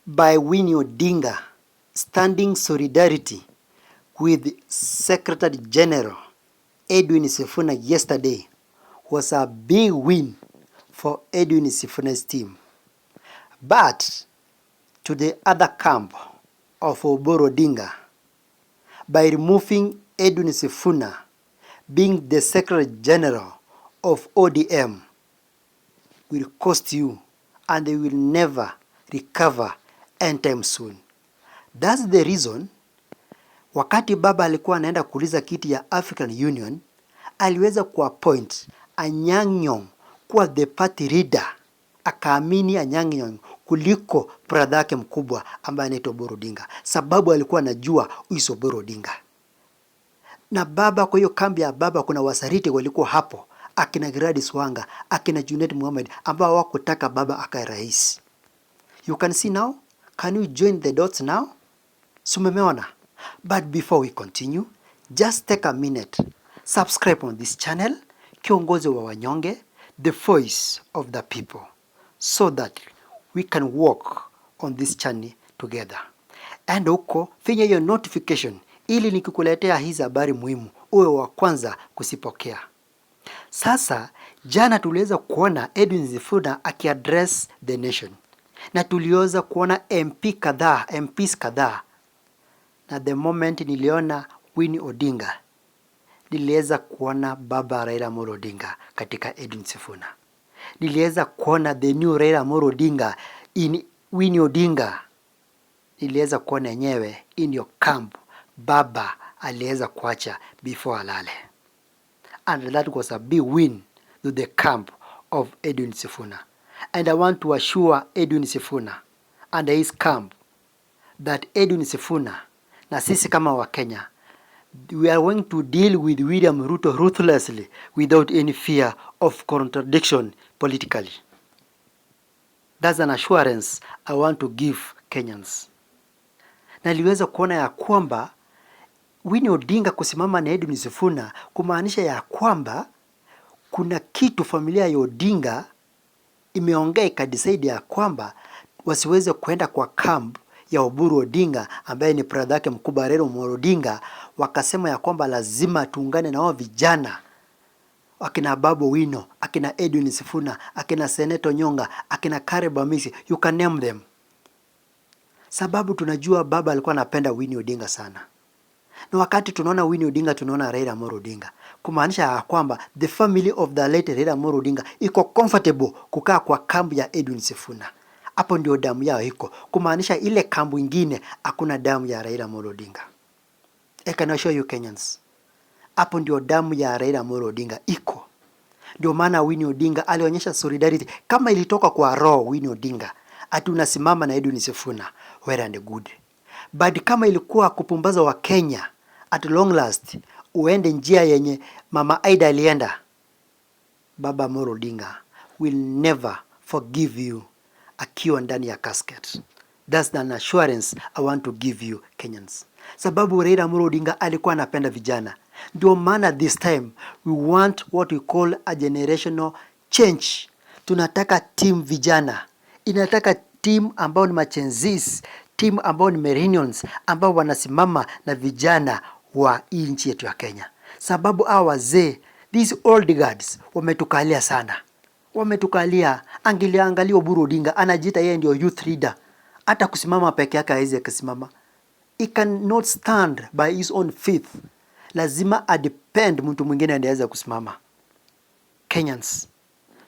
by Winnie Odinga standing solidarity with Secretary General Edwin Sifuna yesterday was a big win for Edwin Sifuna's team. But to the other camp of Oburu Odinga, by removing Edwin Sifuna being the Secretary General of ODM will cost you and they will never recover anytime soon. That's the reason wakati baba alikuwa anaenda kuuliza kiti ya African Union, aliweza kuappoint Anyang' Nyong'o kuwa the party leader. Akaamini Anyang' Nyong'o kuliko brother yake mkubwa ambaye anaitwa Oburu Odinga, sababu alikuwa anajua uiso Oburu Odinga. Na baba, kwa hiyo kambi ya baba kuna wasariti walikuwa hapo, akina Gladys Wanga, akina Junet Mohamed ambao wakutaka baba akae rais. You can see now, can you join the dots now? Sumemeona. But before we continue, just take a minute, subscribe on this channel, Kiongozi wa Wanyonge, the voice of the people, so that we can walk on this journey together. And huko finya hiyo notification ili nikikuletea hizi habari muhimu uwe wa kwanza kusipokea. Sasa jana tuliweza kuona Edwin Sifuna akiaddress the nation, na tuliweza kuona MPs kadhaa, na the moment niliona Winnie Odinga niliweza kuona baba Raila Amolo Odinga katika Edwin Sifuna. Niliweza kuona the new Raila Amolo Odinga in Winnie Odinga. Niliweza kuona yenyewe in your camp baba aliweza kuacha before alale. And that was a big win to the camp of Edwin Sifuna. And I want to assure Edwin Sifuna and his camp that Edwin Sifuna na sisi kama wa Kenya, we are going to deal with William Ruto ruthlessly without any fear of contradiction politically. That's an assurance I want to give Kenyans. Na niliweza kuona ya kwamba Winnie Odinga kusimama na Edwin Sifuna kumaanisha ya kwamba kuna kitu familia ya Odinga imeongea ikadecide ya kwamba wasiweze kuenda kwa camp ya Oburu Odinga ambaye ni brother yake mkubwa Raila Amolo Odinga. Wakasema ya kwamba lazima tuungane na wao vijana, akina Babu Wino, akina Edwin Sifuna, akina Senator Nyong'o, akina Caleb Amisi, you can name them. Sababu tunajua baba alikuwa anapenda Winnie Odinga sana. Na wakati tunaona Winnie Odinga tunaona Raila Amolo Odinga, kumaanisha ya kwamba the family of the late Raila Amolo Odinga iko comfortable kukaa kwa kambi ya Edwin Sifuna. Hapo ndio damu yao iko, kumaanisha ile kambi ingine hakuna damu ya Raila Amolo Odinga. I can assure you Kenyans, hapo ndio damu ya Raila Amolo Odinga iko. Ndio maana Winnie Odinga alionyesha solidarity kama ilitoka kwa roho Winnie Odinga, ati unasimama na Edwin Sifuna, well and good. But kama ilikuwa kupumbaza wa Kenya, at long last uende njia yenye Mama Aida alienda, baba Amolo Odinga will never forgive you akiwa ndani ya casket. That's an assurance I want to give you Kenyans. Sababu Raila Amolo Odinga alikuwa anapenda vijana. Ndio maana this time we want what we call a generational change. Tunataka team vijana. Inataka team ambao ni machenzis, team ambao ni millennials, ambao wanasimama na vijana wa nchi yetu ya Kenya. Sababu hawa wazee, these old guards, wametukalia sana. Wametukalia. Angalia Oburu Odinga anajiita yeye ndio youth leader. Hata kusimama peke yake haiwezi kusimama. He cannot stand by his own faith. Lazima adepend mtu mwingine anaweza kusimama. Kenyans,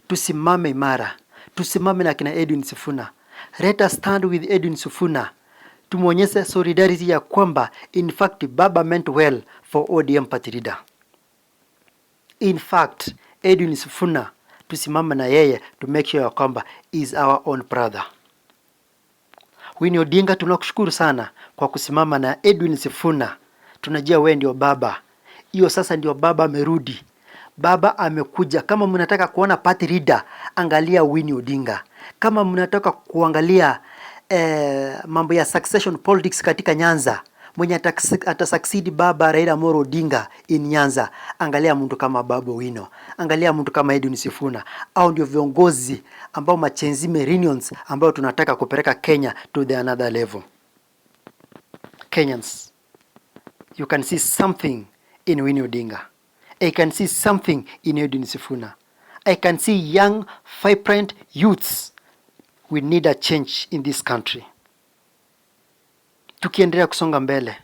tusimame imara. Tusimame na kina Edwin Sifuna. Let us stand with Edwin Sifuna. Tumuonyeshe solidarity ya kwamba in fact baba meant well for ODM party leader. In fact Edwin Sifuna tusimame na yeye to make sure kwamba is our own brother. Winnie Odinga tunakushukuru sana kwa kusimama na Edwin Sifuna. Tunajua wewe ndio baba. Hiyo sasa ndio baba amerudi. Baba amekuja. Kama mnataka kuona party leader, angalia Winnie Odinga. Kama mnataka kuangalia mambo ya succession politics katika Nyanza, mwenye atasucceed baba Raila Amolo Odinga in Nyanza. Angalia mtu kama Babu Owino, angalia mtu kama Edwin Sifuna. Au ndio viongozi ambao machenzi millennials ambao tunataka kupeleka Kenya to the another level. Kenyans, you can see something in Winnie Odinga. I can see something in Edwin Sifuna. I can see young, vibrant youths. We need a change in this country. Tukiendelea kusonga mbele,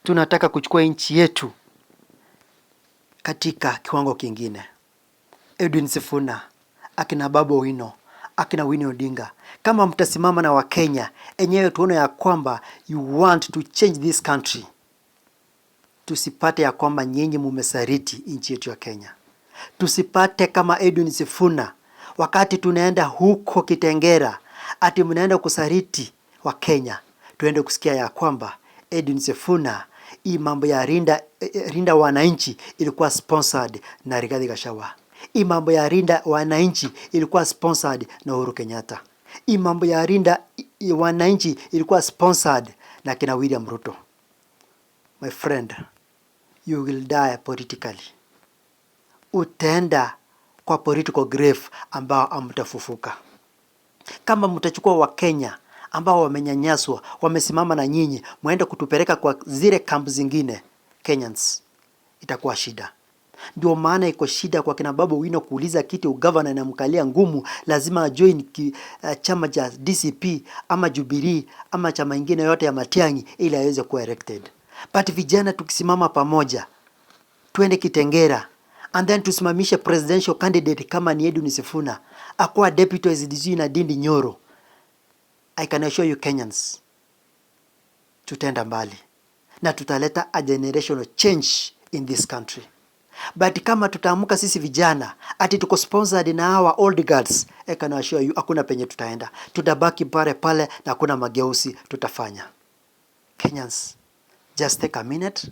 tunataka kuchukua nchi yetu katika kiwango kingine. Edwin Sifuna, akina Babu Owino, akina Winnie Odinga, kama mtasimama na Wakenya enyewe tuone ya kwamba you want to change this country, tusipate ya kwamba nyinyi mumesariti nchi yetu ya Kenya. Tusipate kama Edwin Sifuna wakati tunaenda huko Kitengera ati mnaenda kusariti wa Kenya. Tuende kusikia ya kwamba Edwin Sifuna hii mambo ya rinda wananchi ilikuwa sponsored na Rigathi Gachagua. Hii mambo ya rinda wananchi ilikuwa sponsored na Uhuru Kenyatta. Hii mambo ya rinda wananchi ilikuwa sponsored na kina William Ruto. My friend, you will die politically. Utaenda kwa political grave ambao amtafufuka. Kama mtachukua Wakenya ambao wamenyanyaswa, wamesimama na nyinyi, muende kutupeleka kwa zile kampu zingine, Kenyans, itakuwa shida. Ndio maana iko shida kwa kina Babu Owino kuuliza kiti ugavana na mkalia ngumu, lazima join chama cha DCP ama Jubilee ama chama ingine yote ya Matiang'i ili aweze kuwa elected. But vijana tukisimama pamoja, tuende Kitengera and then tusimamishe presidential candidate kama ni Edwin Sifuna akuwa deputy SDG na Ndindi Nyoro. I can assure you Kenyans, tutenda mbali na tutaleta a generational change in this country. But kama tutaamuka sisi vijana ati tuko sponsored na hawa old guards, I can assure you hakuna penye tutaenda. Tutabaki pale pale na hakuna mageuzi tutafanya. Kenyans, just take a minute,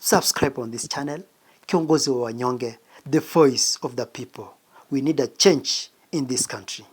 subscribe on this channel. Kiongozi wa wanyonge, the voice of the people. We need a change in this country.